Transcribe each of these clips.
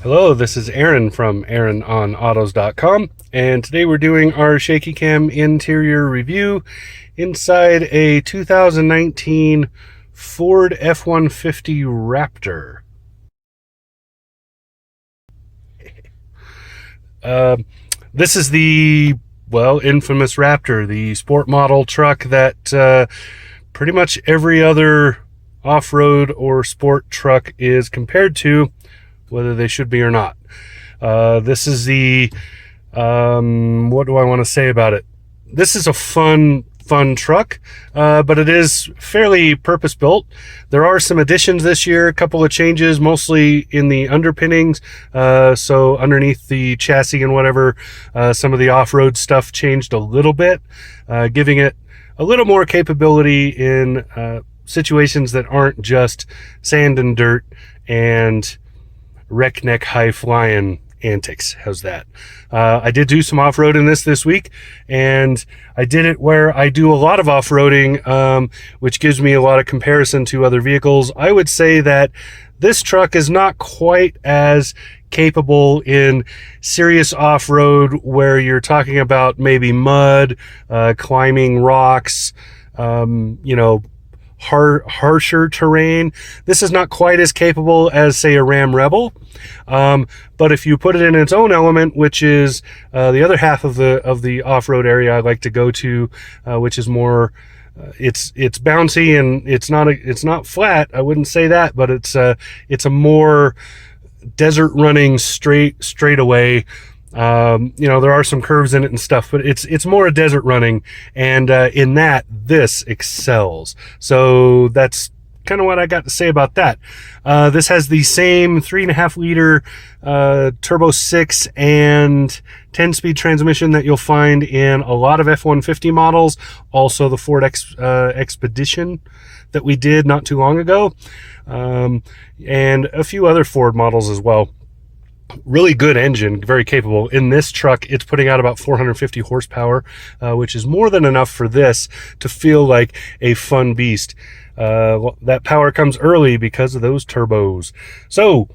Hello, this is Aaron from AaronOnAutos.com, and today we're doing our shaky cam interior review inside a 2019 Ford F-150 Raptor. This is the, infamous Raptor, the sport model truck that pretty much every other off-road or sport truck is compared to, whether they should be or not. This is the, what do I want to say about it? This is a fun truck, but it is fairly purpose-built. There are some additions this year, a couple of changes, mostly in the underpinnings. So underneath the chassis and whatever, some of the off-road stuff changed a little bit, giving it a little more capability in situations that aren't just sand and dirt and wreck neck high flying antics. How's that? I did do some off-roading this week, and I did it where I do a lot of off-roading, which gives me a lot of comparison to other vehicles. I would say that this truck is not quite as capable in serious off-road where you're talking about maybe mud, climbing rocks, harsher terrain. This is not quite as capable as, say, a Ram Rebel, but if you put it in its own element, which is the other half of the off-road area I like to go to, which is more it's bouncy and it's not flat. I wouldn't say that, but it's a more desert running straightaway. There are some curves in it and stuff, but it's more a desert running, and in that this excels. So that's kind of what I got to say about that. This has the same 3.5 liter turbo 6 and 10-speed transmission that you'll find in a lot of F-150 models, also the Ford Expedition that we did not too long ago, and a few other Ford models as well. Really good engine, very capable. In this truck, it's putting out about 450 horsepower, which is more than enough for this to feel like a fun beast. That power comes early because of those turbos. So,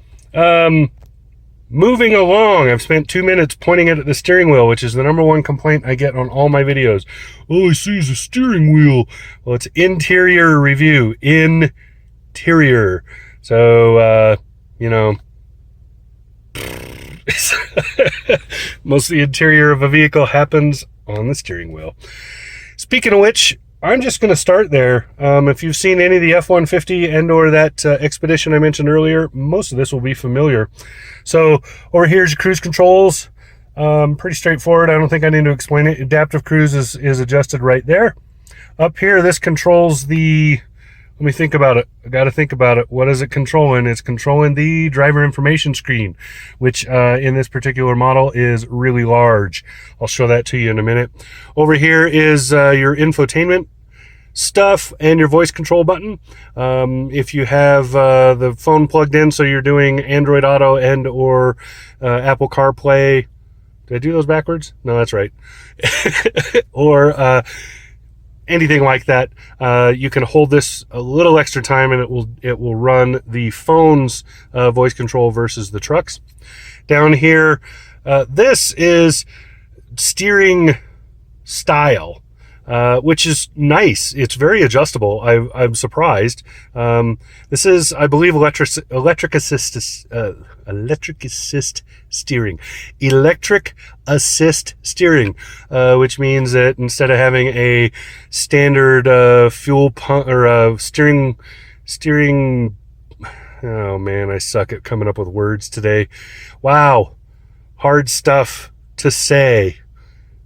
moving along, I've spent 2 minutes pointing at the steering wheel, which is the number one complaint I get on all my videos. All I see is a steering wheel. Well, it's interior review. Interior. So, most of the interior of a vehicle happens on the steering wheel. Speaking of which, I'm just going to start there. If you've seen any of the F-150 and or that Expedition I mentioned earlier, most of this will be familiar. So over here's your cruise controls. Pretty straightforward. I don't think I need to explain it. Adaptive cruise is adjusted right there. Up here, this controls the... Let me think about it. I got to think about it. What is it controlling? It's controlling the driver information screen, which in this particular model is really large. I'll show that to you in a minute. Over here is your infotainment stuff and your voice control button. If you have the phone plugged in, so you're doing Android Auto and or Apple CarPlay. Did I do those backwards? No, that's right. Or anything like that, you can hold this a little extra time and it will run the phone's voice control versus the truck's. Down here, this is steering style, which is nice. It's very adjustable. I'm surprised. This is, I believe, electric assist steering. Electric assist steering, which means that instead of having a standard fuel pump or steering. Oh man, I suck at coming up with words today. Wow, hard stuff to say.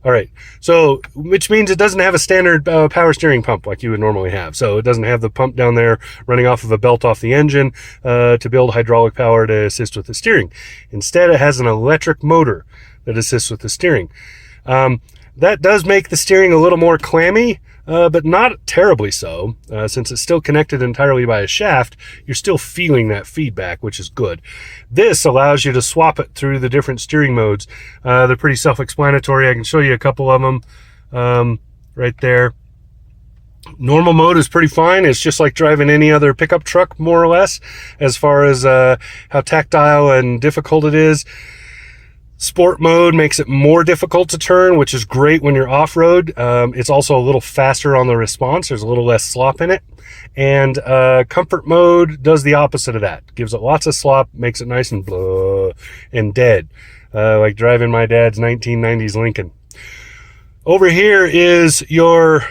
All right, so which means it doesn't have a standard power steering pump like you would normally have. So it doesn't have the pump down there running off of a belt off the engine to build hydraulic power to assist with the steering. Instead, it has an electric motor that assists with the steering. That does make the steering a little more clammy, but not terribly so. Since it's still connected entirely by a shaft, you're still feeling that feedback, which is good. This allows you to swap it through the different steering modes. They're pretty self-explanatory. I can show you a couple of them right there. Normal mode is pretty fine. It's just like driving any other pickup truck, more or less, as far as how tactile and difficult it is. Sport mode makes it more difficult to turn, which is great when you're off-road. It's also a little faster on the response. There's a little less slop in it. And comfort mode does the opposite of that. Gives it lots of slop, makes it nice and blah and dead, like driving my dad's 1990s Lincoln. Over here is your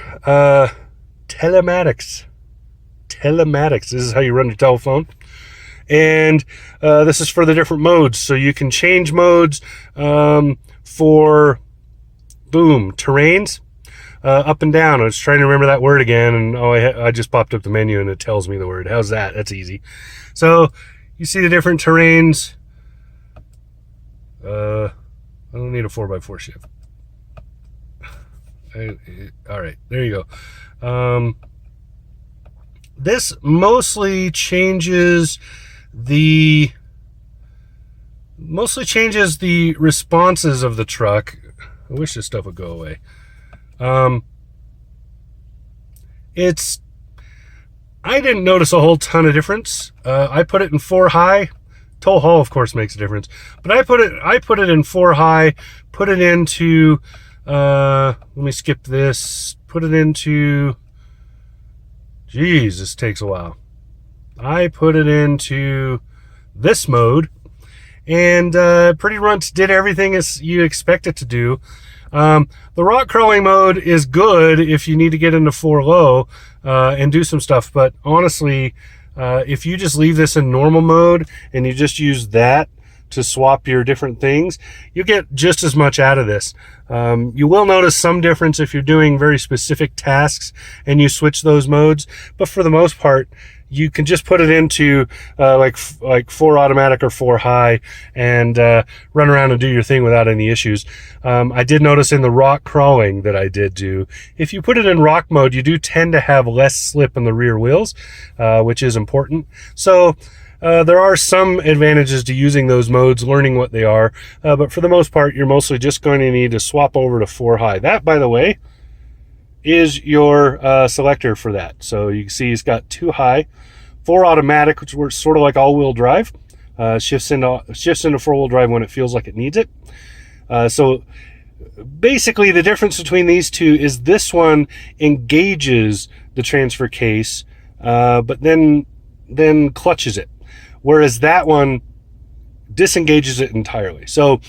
telematics. Telematics. This is how you run your telephone. And this is for the different modes. So you can change modes for, boom, terrains, up and down. I was trying to remember that word again, and I just popped up the menu and it tells me the word. How's that? That's easy. So you see the different terrains. I don't need a 4x4 shift. All right, there you go. This mostly changes the responses of the truck. I wish this stuff would go away. I didn't notice a whole ton of difference. I put it in 4 high. Tow haul, of course, makes a difference, but I put it in 4 high. Put it into let me skip this. Put it into, geez, this takes a while. I put it into this mode, and pretty much did everything as you expect it to do. The rock crawling mode is good if you need to get into 4 low and do some stuff, but honestly, if you just leave this in normal mode and you just use that to swap your different things, you get just as much out of this. You will notice some difference if you're doing very specific tasks and you switch those modes, but for the most part, you can just put it into like 4 automatic or 4 high and run around and do your thing without any issues. I did notice in the rock crawling that I did do, if you put it in rock mode, you do tend to have less slip in the rear wheels, which is important. So there are some advantages to using those modes, learning what they are, but for the most part, you're mostly just going to need to swap over to 4 high. That, by the way, is your selector for that. So you can see it's got 2 high, 4 automatic, which works sort of like all-wheel drive. Shifts into 4-wheel drive when it feels like it needs it. So basically, the difference between these two is this one engages the transfer case, but then clutches it, whereas that one disengages it entirely. So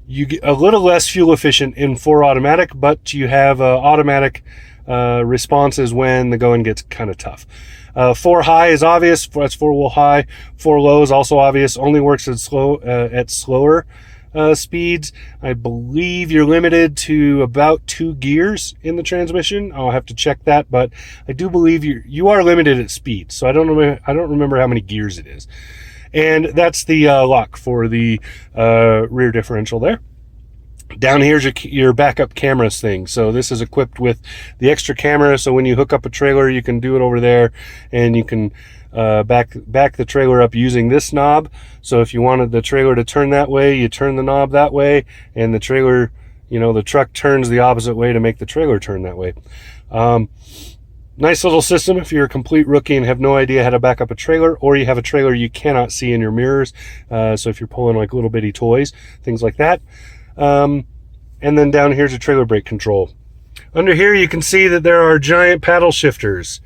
you get a little less fuel efficient in 4 automatic, but you have automatic responses when the going gets kind of tough. 4 high is obvious. That's 4-wheel high. 4 low is also obvious. Only works at slower speeds. I believe you're limited to about 2 gears in the transmission. I'll have to check that, but I do believe you are limited at speed. So I don't remember how many gears it is. And that's the lock for the rear differential there. Down here's your backup cameras thing. So this is equipped with the extra camera, so when you hook up a trailer, you can do it over there, and you can back the trailer up using this knob. So if you wanted the trailer to turn that way, you turn the knob that way, and the trailer, the truck turns the opposite way to make the trailer turn that way. Nice little system if you're a complete rookie and have no idea how to back up a trailer, or you have a trailer you cannot see in your mirrors. So if you're pulling like little bitty toys, things like that. And then down here's a trailer brake control. Under here you can see that there are giant paddle shifters.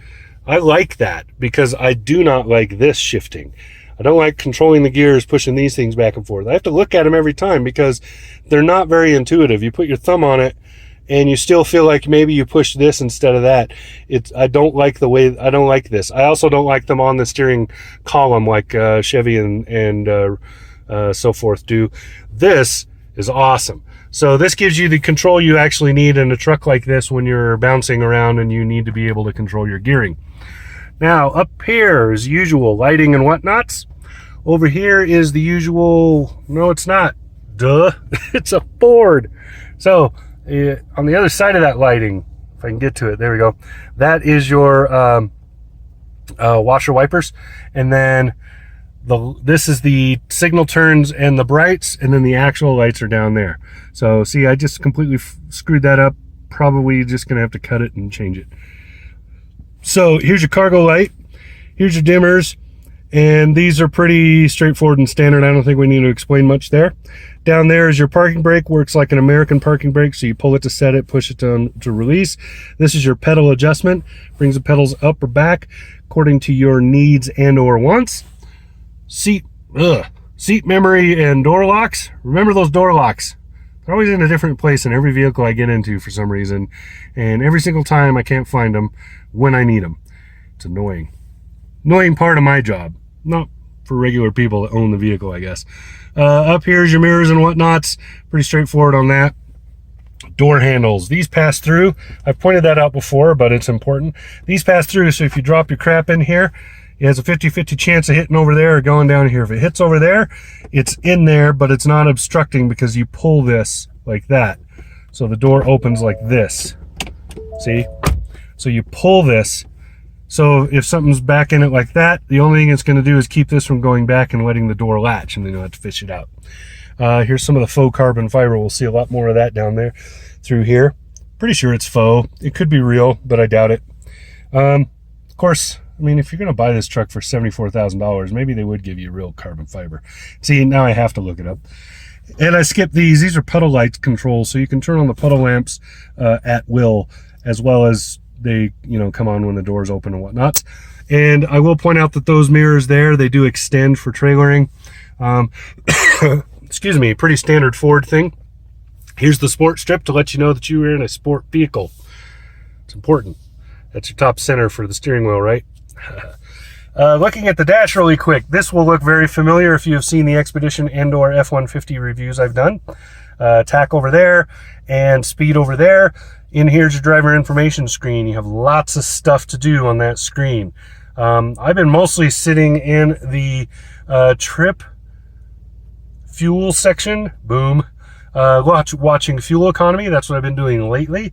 I like that because I do not like this shifting. I don't like controlling the gears, pushing these things back and forth. I have to look at them every time because they're not very intuitive. You put your thumb on it and you still feel like maybe you push this instead of that. I don't like this. I also don't like them on the steering column like Chevy and so forth do. This is awesome. So this gives you the control you actually need in a truck like this when you're bouncing around and you need to be able to control your gearing. Now up here is usual lighting and whatnots. Over here is the usual, no it's not, duh, it's a Ford. So on the other side of that lighting, if I can get to it, there we go, that is your washer wipers, and then this is the signal turns and the brights, and then the actual lights are down there. So see, I just completely screwed that up. Probably just gonna have to cut it and change it. So here's your cargo light, here's your dimmers, and these are pretty straightforward and standard. I don't think we need to explain much there. Down there is your parking brake, works like an American parking brake, so you pull it to set it, push it to release. This is your pedal adjustment, brings the pedals up or back according to your needs and or wants. Seat memory and door locks. Remember those door locks. They're always in a different place in every vehicle I get into for some reason, and every single time I can't find them when I need them. It's annoying. Annoying part of my job. Not for regular people that own the vehicle, I guess. Up here is your mirrors and whatnots. Pretty straightforward on that. Door handles. These pass through. I've pointed that out before, but it's important. These pass through, so if you drop your crap in here, it has a 50-50 chance of hitting over there or going down here. If it hits over there, it's in there, but it's not obstructing because you pull this like that. So the door opens like this. See? So you pull this. So if something's back in it like that, the only thing it's going to do is keep this from going back and letting the door latch, and then you'll have to fish it out. Here's some of the faux carbon fiber. We'll see a lot more of that down there through here. Pretty sure it's faux. It could be real, but I doubt it. Of course, I mean, if you're going to buy this truck for $74,000, maybe they would give you real carbon fiber. See, now I have to look it up. And I skipped these. These are pedal light controls, so you can turn on the pedal lamps at will, as well as they, come on when the doors open and whatnot. And I will point out that those mirrors there, they do extend for trailering. Excuse me, pretty standard Ford thing. Here's the sport strip to let you know that you are in a sport vehicle. It's important. That's your top center for the steering wheel, right? Looking at the dash really quick, this will look very familiar if you have seen the Expedition and or F-150 reviews I've done. Tack over there and speed over there. In here's your driver information screen. You have lots of stuff to do on that screen. I've been mostly sitting in the trip fuel section. Boom. Watching fuel economy. That's what I've been doing lately.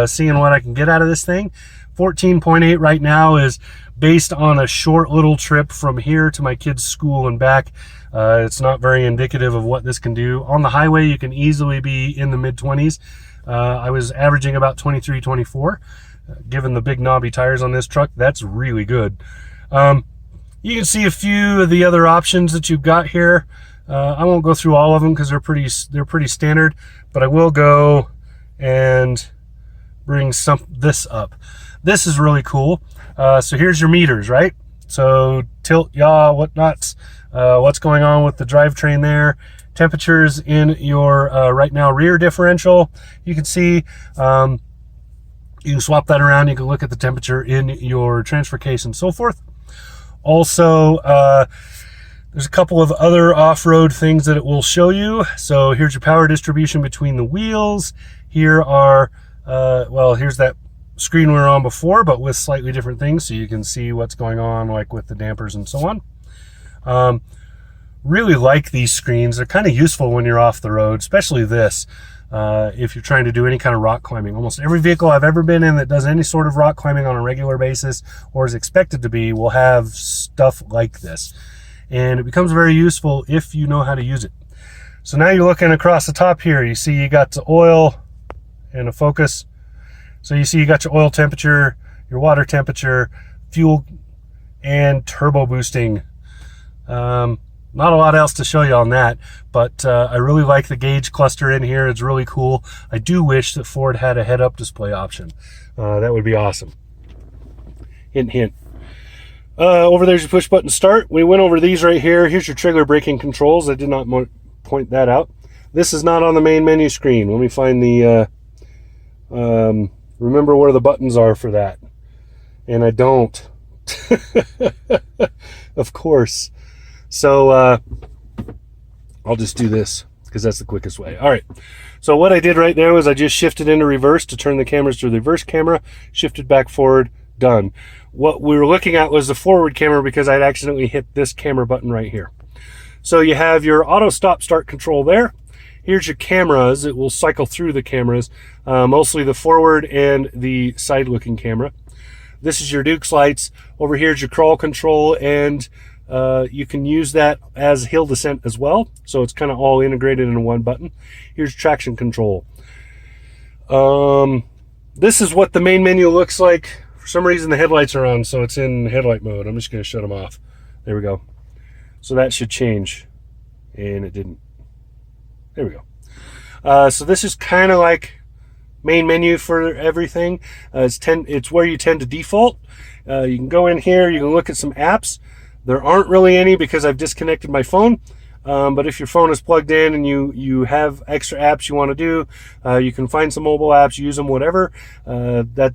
Seeing what I can get out of this thing. 14.8 right now is based on a short little trip from here to my kids' school and back. It's not very indicative of what this can do. On the highway, you can easily be in the mid-20s. I was averaging about 23, 24. Given the big knobby tires on this truck, that's really good. You can see a few of the other options that you've got here. I won't go through all of them because they're pretty standard, but I will go and bring this up. This is really cool. So here's your meters, right? So tilt, yaw, whatnots, what's going on with the drivetrain there. Temperatures in your right now rear differential. You can see you can swap that around. You can look at the temperature in your transfer case and so forth. Also, there's a couple of other off-road things that it will show you. So here's your power distribution between the wheels. Here are, here's that screen we were on before, but with slightly different things. So you can see what's going on, like with the dampers and so on. Really like these screens. They're kind of useful when you're off the road, especially this. If you're trying to do any kind of rock climbing. Almost every vehicle I've ever been in that does any sort of rock climbing on a regular basis or is expected to be will have stuff like this. And it becomes very useful if you know how to use it. So now you're looking across the top here. You see you got the oil and a focus. So you see you got your oil temperature, your water temperature, fuel, and turbo boosting. Not a lot else to show you on that, but I really like the gauge cluster in here. It's really cool. I do wish that Ford had a head-up display option. That would be awesome. Hint, hint. Over there's your push button start. We went over these right here. Here's your trailer braking controls. I did not point that out. This is not on the main menu screen. Let me find the remember where the buttons are for that. And I don't. Of course. So I'll just do this because that's the quickest way. All right. So what I did right there was I just shifted into reverse to turn the cameras to the reverse camera, shifted back forward, done. What we were looking at was the forward camera because I'd accidentally hit this camera button right here. So you have your auto stop start control there. Here's your cameras. It will cycle through the cameras, mostly the forward and the side looking camera. This is your Duke's lights. Over here's your crawl control, and you can use that as hill descent as well. So it's kind of all integrated in one button. Here's traction control. This is what the main menu looks like For some reason the headlights are on, so it's in headlight mode. I'm just going to shut them off. There we go. So that should change, and it didn't. There we go. So this is kind of like main menu for everything. It's where you tend to default. You can go in here, you can look at some apps. There aren't really any because I've disconnected my phone. But if your phone is plugged in and you have extra apps you want to do, you can find some mobile apps, use them, whatever. That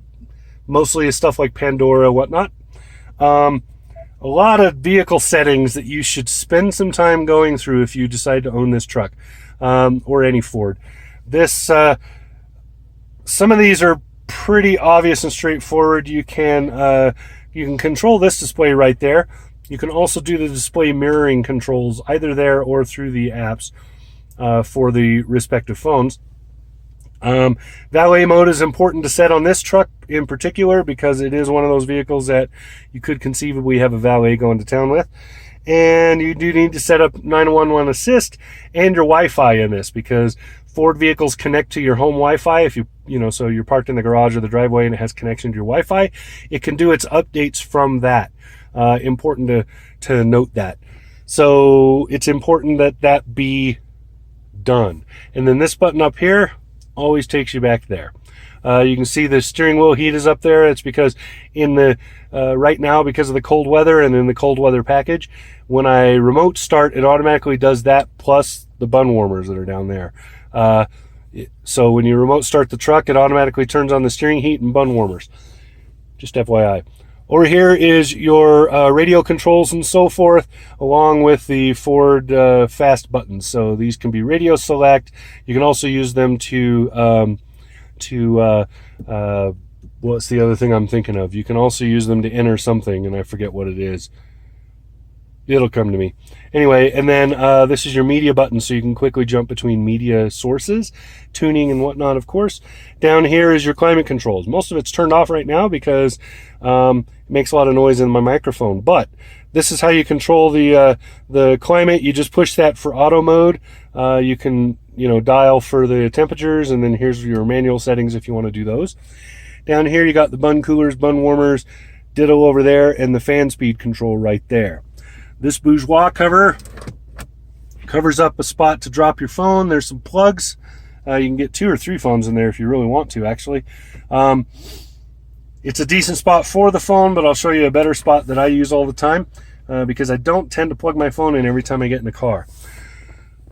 mostly is stuff like Pandora, whatnot. A lot of vehicle settings that you should spend some time going through if you decide to own this truck, or any Ford. Some of these are pretty obvious and straightforward. You can control this display right there. You can also do the display mirroring controls either there or through the apps for the respective phones. Valet mode is important to set on this truck in particular because it is one of those vehicles that you could conceivably have a valet going to town with. And you do need to set up 911 assist and your Wi-Fi in this because Ford vehicles connect to your home Wi-Fi. If so you're parked in the garage or the driveway and it has connection to your Wi-Fi, it can do its updates from that. Important to note that. So it's important that be done. And then this button up here always takes you back there. You can see the steering wheel heat is up there. It's because in the right now, because of the cold weather and in the cold weather package, when I remote start, it automatically does that plus the bun warmers that are down there. So when you remote start the truck, it automatically turns on the steering heat and bun warmers. Just FYI. Over here is your radio controls and so forth, along with the Ford fast buttons. So these can be radio select. You can also use them to what's the other thing I'm thinking of? You can also use them to enter something, and I forget what it is. It'll come to me. Anyway, and then this is your media button, so you can quickly jump between media sources, tuning and whatnot, of course. Down here is your climate controls. Most of it's turned off right now because it makes a lot of noise in my microphone. But this is how you control the climate. You just push that for auto mode. You can dial for the temperatures, and then here's your manual settings if you want to do those. Down here you got the bun coolers, bun warmers, ditto over there, and the fan speed control right there. This bourgeois cover covers up a spot to drop your phone. There's some plugs. You can get 2 or 3 phones in there if you really want to, actually. It's a decent spot for the phone, but I'll show you a better spot that I use all the time because I don't tend to plug my phone in every time I get in the car.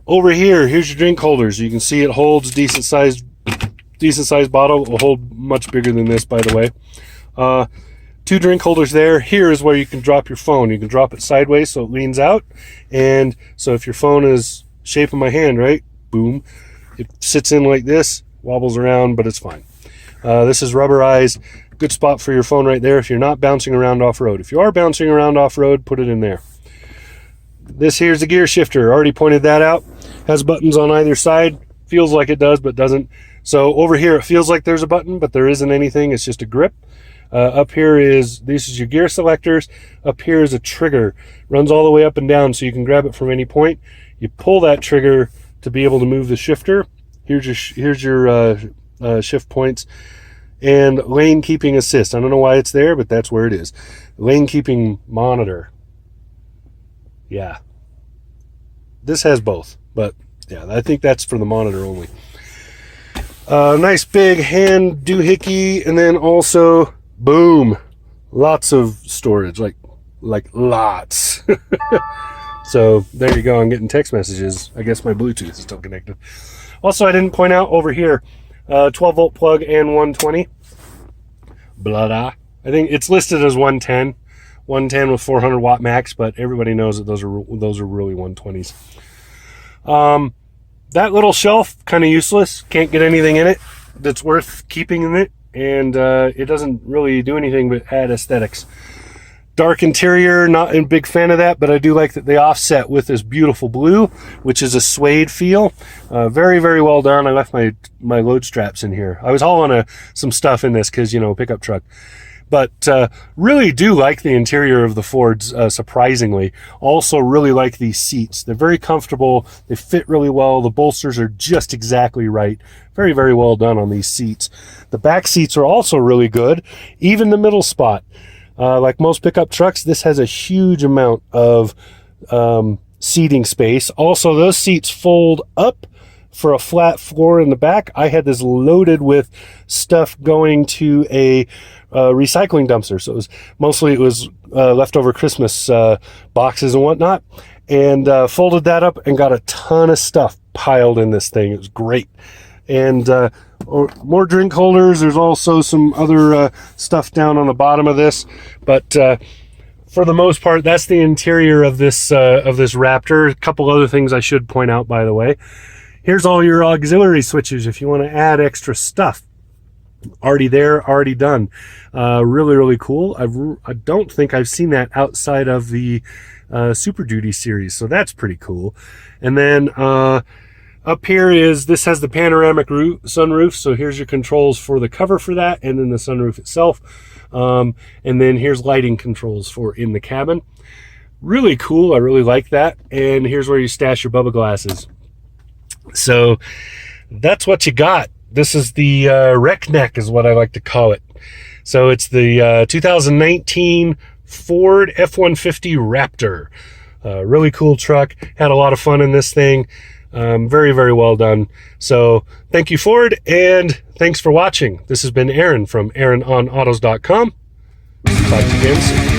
Over here, here's your drink holders. You can see it holds decent sized bottle. It will hold much bigger than this, by the way. 2 drink holders there. Here is where you can drop your phone. You can drop it sideways so it leans out. And so if your phone is shaping my hand, right? Boom. It sits in like this, wobbles around, but it's fine. This is rubberized. Good spot for your phone right there if you're not bouncing around off-road. If you are bouncing around off-road, put it in there. This here's the gear shifter. Already pointed that out. Has buttons on either side. Feels like it does, but doesn't. So over here, it feels like there's a button, but there isn't anything. It's just a grip. Up here this is your gear selectors. Up here is a trigger. Runs all the way up and down so you can grab it from any point. You pull that trigger to be able to move the shifter. Here's your shift points. And lane keeping assist. I don't know why it's there, but that's where it is. Lane keeping monitor. Yeah. This has both, but yeah, I think that's for the monitor only. Nice big hand doohickey, and then also boom, lots of storage, like lots. So there you go. I'm getting text messages. I guess my Bluetooth is still connected. Also, I didn't point out over here, 12 volt plug and 120. Blah. I think it's listed as 110 with 400 watt max, but everybody knows that those are really 120s. That little shelf, kind of useless. Can't get anything in it that's worth keeping in it, and it doesn't really do anything but add aesthetics. Dark interior, not a big fan of that, but I do like that they offset with this beautiful blue, which is a suede feel. Very, very well done. I left my load straps in here. I was hauling some stuff in this because, pickup truck. But really do like the interior of the Fords, surprisingly. Also really like these seats. They're very comfortable. They fit really well. The bolsters are just exactly right. Very, very well done on these seats. The back seats are also really good. Even the middle spot. Like most pickup trucks, this has a huge amount of seating space. Also, those seats fold up for a flat floor in the back. I had this loaded with stuff going to a recycling dumpster. So it was leftover Christmas boxes and whatnot, and folded that up and got a ton of stuff piled in this thing. It was great. And more drink holders. There's also some other stuff down on the bottom of this, but for the most part, that's the interior of this Raptor. A couple other things I should point out, by the way. Here's all your auxiliary switches if you want to add extra stuff. Already there, already done. Really, really cool. I don't think I've seen that outside of the Super Duty series, so that's pretty cool. And then up here this has the panoramic sunroof, so here's your controls for the cover for that, and then the sunroof itself. And then here's lighting controls for in the cabin. Really cool. I really like that. And here's where you stash your Bubba glasses. So that's what you got. This is the wreck neck is what I like to call it. So it's the 2019 Ford F-150 Raptor. Really cool truck. Had a lot of fun in this thing. Very, very well done. So thank you, Ford, and thanks for watching. This has been Aaron from AaronOnAutos.com. Talk to you again soon.